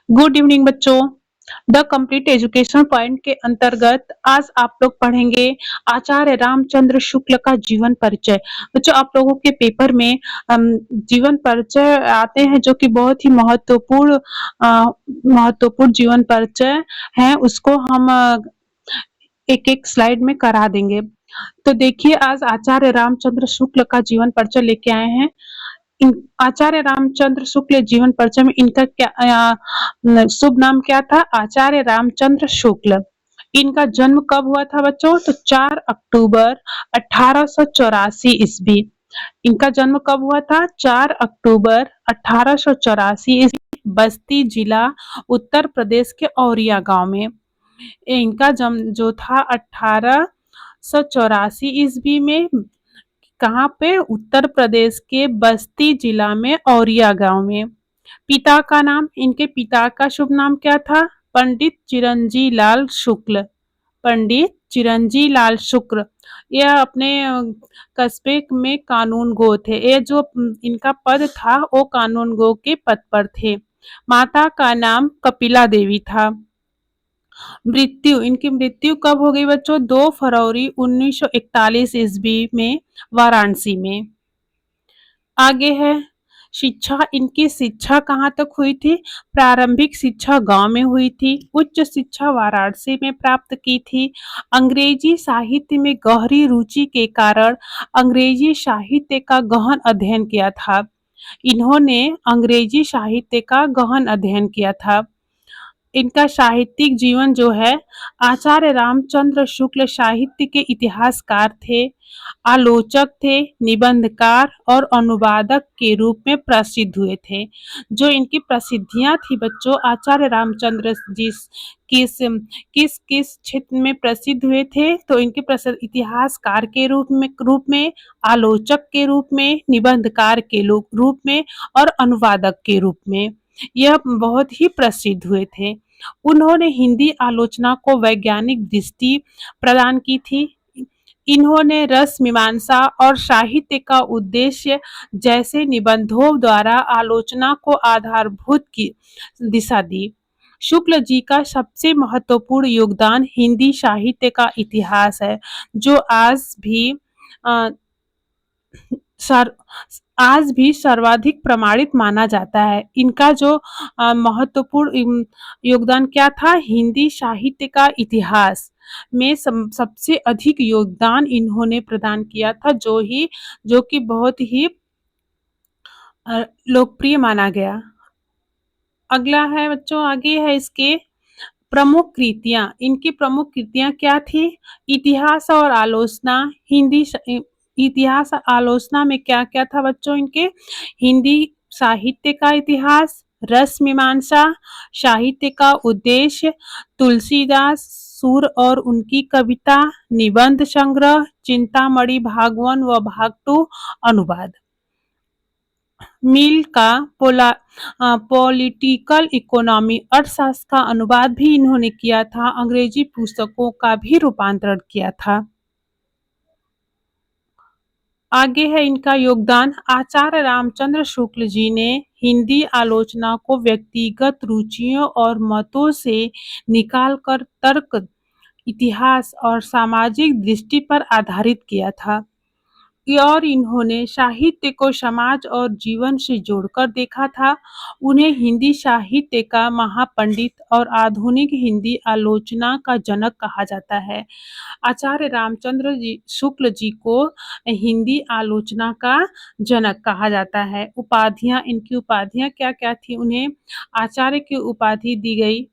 Good evening बच्चों। The complete education point के अंतर्गत आज आप लोग पढ़ेंगे आचार्य रामचंद्र शुक्ल का जीवन परिचय। बच्चों, आप लोगों के पेपर में जीवन परिचय आते हैं जो कि बहुत ही महत्वपूर्ण जीवन परिचय है। उसको हम एक एक स्लाइड में करा देंगे। तो देखिए, आज आचार्य रामचंद्र शुक्ल का जीवन परिचय लेके आए हैं। आचार्य रामचंद्र शुक्ल जीवन परिचय में इनका क्या शुभ नाम क्या था? आचार्य रामचंद्र शुक्ल। इनका जन्म कब हुआ था बच्चों? तो 4 अक्टूबर 1884 ईस्वी। इनका जन्म कब हुआ था? 4 अक्टूबर 1884 ईस्वी, बस्ती जिला, उत्तर प्रदेश के औरिया गांव में। इनका जन्म जो था 1884 ईस्वी में, कहाँ पे? उत्तर प्रदेश के बस्ती जिला में औरिया गांव में। पिता का नाम, इनके पिता का शुभ नाम क्या था? पंडित चिरंजी लाल शुक्ल। पंडित चिरंजी लाल शुक्ल। यह अपने कस्बे में कानून गो थे। ये जो इनका पद था वो कानून गो के पद पर थे। माता का नाम कपिला देवी था। मृत्यु, इनकी मृत्यु कब हो गई बच्चों? 2 फरवरी 1941 ईस्वी में, वाराणसी में। आगे है शिक्षा। इनकी शिक्षा कहाँ तक हुई थी? प्रारंभिक शिक्षा गांव में हुई थी। उच्च शिक्षा वाराणसी में प्राप्त की थी। अंग्रेजी साहित्य में गहरी रुचि के कारण अंग्रेजी साहित्य का गहन अध्ययन किया था। इन्होंने अंग्रेजी साहित्य का गहन अध्ययन किया था। इनका साहित्यिक जीवन जो है, आचार्य रामचंद्र शुक्ल साहित्य के इतिहासकार थे, आलोचक थे, निबंधकार और अनुवादक के रूप में प्रसिद्ध हुए थे। जो इनकी प्रसिद्धियां थी बच्चों, आचार्य रामचंद्र जी किस किस किस क्षेत्र में प्रसिद्ध हुए थे? तो इनके प्रसिद्ध इतिहासकार के रूप में, आलोचक के रूप में, निबंधकार के रूप में और अनुवादक के रूप में यह बहुत ही प्रसिद्ध हुए थे। उन्होंने हिंदी आलोचना को वैज्ञानिक दृष्टि प्रदान की थी। इन्होंने रस मीमांसा और साहित्य का उद्देश्य जैसे निबंधों द्वारा आलोचना को आधारभूत की दिशा दी। शुक्ल जी का सबसे महत्वपूर्ण योगदान हिंदी साहित्य का इतिहास है, जो सर आज भी सर्वाधिक प्रमाणित माना जाता है। इनका जो महत्वपूर्ण योगदान क्या था? हिंदी साहित्य का इतिहास में सबसे अधिक योगदान इन्होंने प्रदान किया था, जो कि बहुत ही लोकप्रिय माना गया। अगला है बच्चों, आगे है इसके प्रमुख कृतियां। इनकी प्रमुख कृतियां क्या थी? इतिहास और आलोचना। इतिहास आलोचना में क्या क्या था बच्चों इनके? हिंदी साहित्य का इतिहास, रस मीमांसा, साहित्य का उद्देश्य, तुलसीदास, सुर और उनकी कविता, निबंध संग्रह, चिंतामणि भाग 1 व भाग 2, अनुवाद। मिल का पॉलिटिकल इकोनॉमी, अर्थशास्त्र का अनुवाद भी इन्होंने किया था। अंग्रेजी पुस्तकों का भी रूपांतरण किया था। आगे है इनका योगदान। आचार्य रामचंद्र शुक्ल जी ने हिंदी आलोचना को व्यक्तिगत रुचियों और मतों से निकालकर तर्क, इतिहास और सामाजिक दृष्टि पर आधारित किया था। और इन्होंने साहित्य को समाज और जीवन से जोड़कर देखा था। उन्हें हिंदी साहित्य का महापंडित और आधुनिक हिंदी आलोचना का जनक कहा जाता है। आचार्य रामचंद्र शुक्ल जी को हिंदी आलोचना का जनक कहा जाता है। उपाधियां, इनकी उपाधियां क्या क्या थी? उन्हें आचार्य की उपाधि दी गई।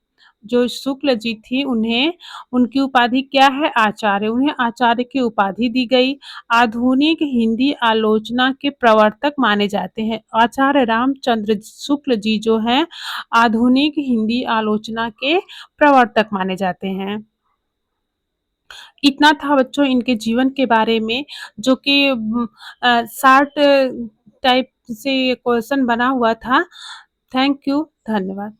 जो शुक्ल जी थी उन्हें, उनकी उपाधि क्या है? आचार्य। उन्हें आचार्य की उपाधि दी गई। आधुनिक हिंदी आलोचना के प्रवर्तक माने जाते हैं। आचार्य रामचंद्र शुक्ल जी जो हैं, आधुनिक हिंदी आलोचना के प्रवर्तक माने जाते हैं। इतना था बच्चों इनके जीवन के बारे में, जो कि शार्ट टाइप से क्वेश्चन बना हुआ था। थैंक यू, धन्यवाद।